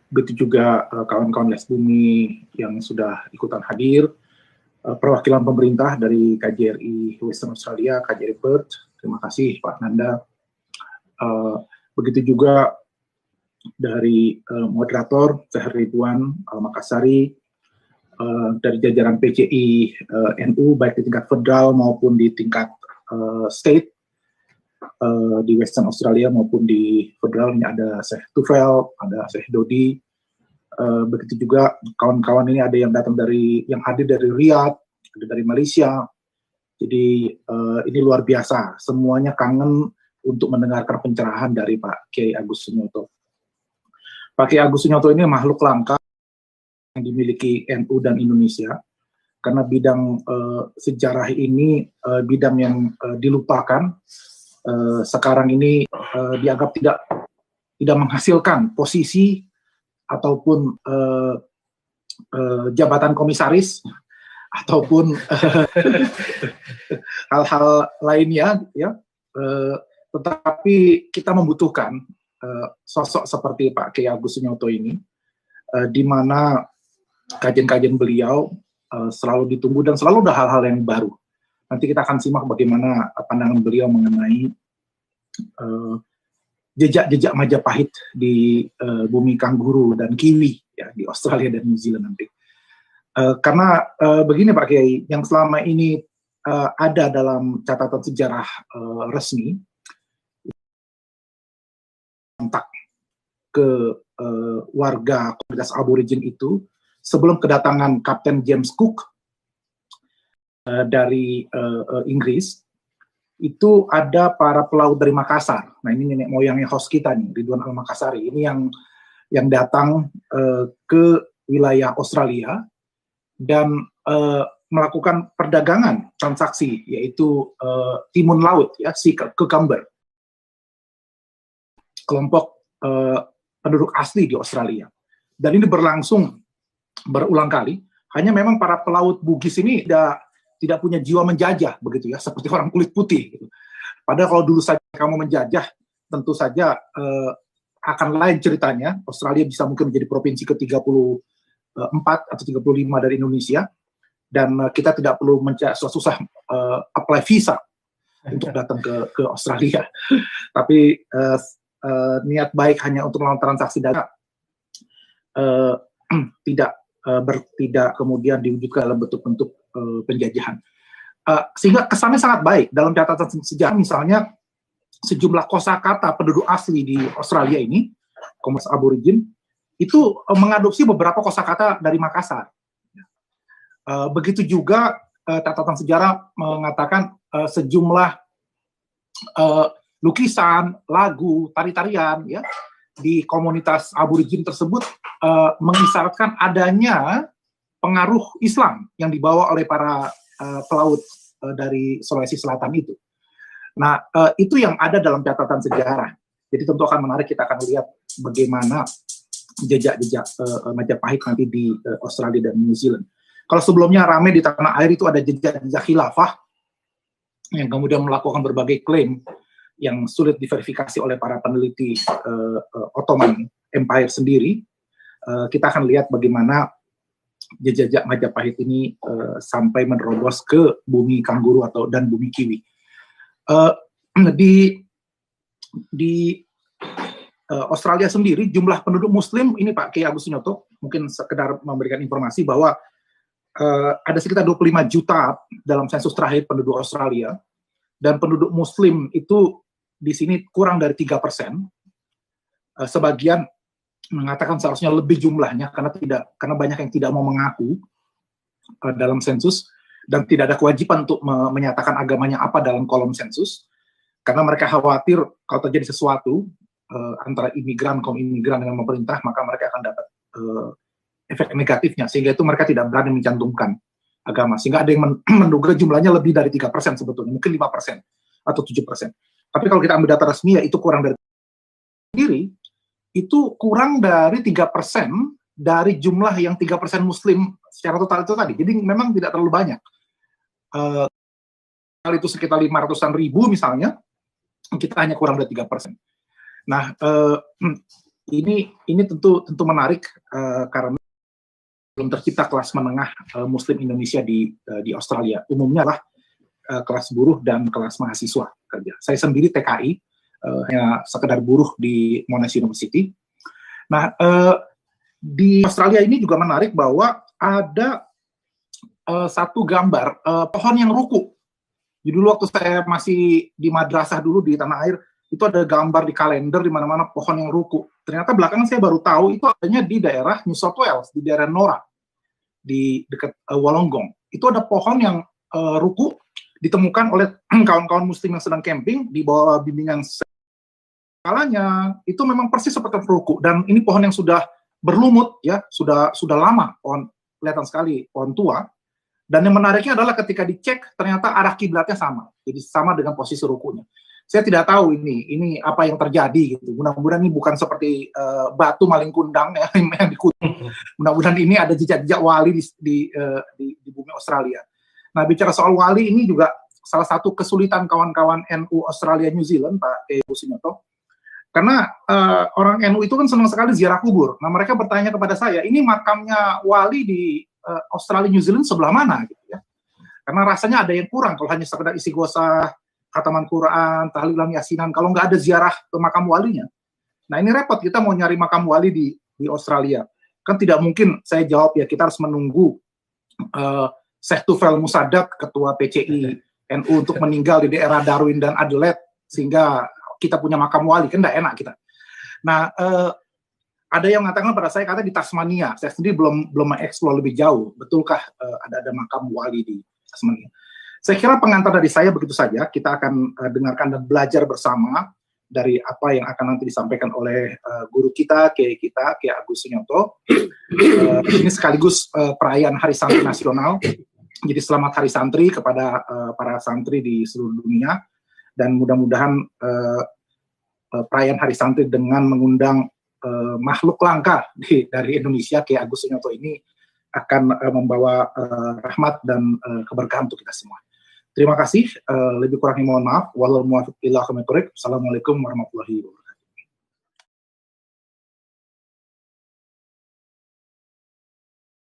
begitu juga kawan-kawan Les Bumi yang sudah ikutan hadir, perwakilan pemerintah dari KJRI Western Australia, KJRI Perth, terima kasih Pak Nanda. Begitu juga dari moderator Syahir Ridwan Makassari, dari jajaran PCI NU baik di tingkat federal maupun di tingkat state, di Western Australia maupun di federal. Ini ada Syekh Tufel, ada Syekh Dodi, begitu juga kawan-kawan ini ada yang datang yang hadir dari Riyadh, ada dari Malaysia. Jadi ini luar biasa, semuanya kangen untuk mendengarkan pencerahan dari Pak Kiai Agus Sunyoto. Pak Kiai Agus Sunyoto ini makhluk langka yang dimiliki NU dan Indonesia, karena bidang sejarah ini bidang yang dilupakan. Sekarang ini dianggap tidak menghasilkan posisi ataupun jabatan komisaris ataupun hal-hal lainnya, ya. Tetapi kita membutuhkan sosok seperti Pak Kiai Agus Sunyoto ini, di mana kajian-kajian beliau selalu ditunggu dan selalu ada hal-hal yang baru. Nanti kita akan simak bagaimana pandangan beliau mengenai jejak-jejak Majapahit di bumi kanguru dan kiwi, ya, di Australia dan New Zealand nanti. Karena begini Pak Kiai, yang selama ini ada dalam catatan sejarah resmi, kontak ke warga komunitas aborigin itu sebelum kedatangan Kapten James Cook dari Inggris, itu ada para pelaut dari Makassar. Nah, ini nenek moyangnya host kita nih, Ridwan Al-Makassari. Ini yang datang ke wilayah Australia dan melakukan perdagangan transaksi, yaitu timun laut, ya, sea cucumber, kelompok penduduk asli di Australia. Dan ini berlangsung berulang kali. Hanya memang para pelaut Bugis ini tidak punya jiwa menjajah, begitu ya, seperti orang kulit putih. Gitu. Padahal kalau dulu saja kamu menjajah, tentu saja akan lain ceritanya. Australia bisa mungkin menjadi provinsi ke-34 atau 35 dari Indonesia, dan kita tidak perlu susah apply visa untuk datang ke Australia. Tapi niat baik hanya untuk melakukan transaksi dagang tidak kemudian diwujudkan dalam bentuk-bentuk penjajahan. Sehingga kesannya sangat baik dalam catatan sejarah. Misalnya sejumlah kosakata penduduk asli di Australia ini, komunitas aborigin, itu mengadopsi beberapa kosakata dari Makassar. Begitu juga catatan sejarah mengatakan sejumlah lukisan, lagu, tari-tarian, ya, di komunitas aborigin tersebut mengisyaratkan adanya pengaruh Islam yang dibawa oleh para pelaut dari Sulawesi Selatan itu. Nah, itu yang ada dalam catatan sejarah. Jadi tentu akan menarik, kita akan lihat bagaimana jejak-jejak Majapahit nanti di Australia dan New Zealand. Kalau sebelumnya ramai di tanah air itu ada jejak-jejak khilafah yang kemudian melakukan berbagai klaim yang sulit diverifikasi oleh para peneliti Ottoman Empire sendiri. Kita akan lihat bagaimana jejak Majapahit ini sampai menerobos ke bumi kanguru dan bumi kiwi. Di Australia sendiri jumlah penduduk Muslim ini Pak Kiai Agus Sunyoto mungkin sekedar memberikan informasi bahwa ada sekitar 25 juta dalam sensus terakhir penduduk Australia, dan penduduk Muslim itu di sini kurang dari 3%. Sebagian mengatakan seharusnya lebih jumlahnya karena banyak yang tidak mau mengaku dalam sensus dan tidak ada kewajiban untuk menyatakan agamanya apa dalam kolom sensus, karena mereka khawatir kalau terjadi sesuatu antara kaum imigran dengan pemerintah, maka mereka akan dapat efek negatifnya, sehingga itu mereka tidak berani mencantumkan agama, sehingga ada yang menduga jumlahnya lebih dari 3% sebetulnya, mungkin 5% atau 7%. Tapi kalau kita ambil data resmi, ya itu kurang dari sendiri, itu kurang dari 3% dari jumlah yang 3% Muslim secara total itu tadi. Jadi memang tidak terlalu banyak. Kalau itu sekitar 500-an ribu misalnya, kita hanya kurang dari 3%. Nah, ini tentu menarik karena belum tercipta kelas menengah Muslim Indonesia di Australia. Umumnya lah kelas buruh dan kelas mahasiswa kerja. Saya sendiri TKI, hanya sekedar buruh di Monash University. Nah, di Australia ini juga menarik bahwa ada satu gambar pohon yang ruku. Jadi dulu waktu saya masih di madrasah dulu di tanah air, itu ada gambar di kalender di mana-mana pohon yang ruku. Ternyata belakangan saya baru tahu itu adanya di daerah New South Wales, di daerah Nora, di dekat Wollongong. Itu ada pohon yang ruku, ditemukan oleh kawan-kawan muslim yang sedang camping di bawah bimbingan skalanya. Itu memang persis seperti ruku, dan ini pohon yang sudah berlumut ya, sudah lama, pohon kelihatan sekali, pohon tua. Dan yang menariknya adalah ketika dicek ternyata arah kiblatnya sama, jadi sama dengan posisi rukunya. Saya tidak tahu ini apa yang terjadi gitu. Mudah-mudahan ini bukan seperti batu maling kundang ya, yang dikutuk. Mudah-mudahan ini ada jejak-jejak wali di bumi Australia. Nah, bicara soal wali, ini juga salah satu kesulitan kawan-kawan NU Australia New Zealand, Pak Kiai Agustinyoto. Karena orang NU itu kan senang sekali ziarah kubur. Nah, mereka bertanya kepada saya, ini makamnya wali di Australia New Zealand sebelah mana gitu ya. Karena rasanya ada yang kurang kalau hanya sekedar isi gosah, khataman Quran, tahlilan yasinan, kalau nggak ada ziarah ke makam walinya. Nah, ini repot, kita mau nyari makam wali di Australia. Kan tidak mungkin saya jawab ya, kita harus menunggu Syekh Tufel Musadak, ketua PCI NU, untuk meninggal di daerah Darwin dan Adelaide sehingga kita punya makam wali, kan nggak enak kita. Nah, ada yang mengatakan pada saya, katanya di Tasmania. Saya sendiri belum mengeksplor lebih jauh. Betulkah ada makam wali di Tasmania? Saya kira pengantar dari saya begitu saja. Kita akan dengarkan dan belajar bersama dari apa yang akan nanti disampaikan oleh guru kita, Kiai Agustinyoto. Ini sekaligus perayaan Hari Santri Nasional. Jadi selamat Hari Santri kepada para santri di seluruh dunia. Dan mudah-mudahan perayaan Hari Santri dengan mengundang makhluk langka dari Indonesia, Kiai Agustinyoto ini akan membawa rahmat dan keberkahan untuk kita semua. Terima kasih. Lebih kurangnya mohon maaf. Wallahul muwaffiq ila aqwamit thoriq. Assalamualaikum warahmatullahi wabarakatuh.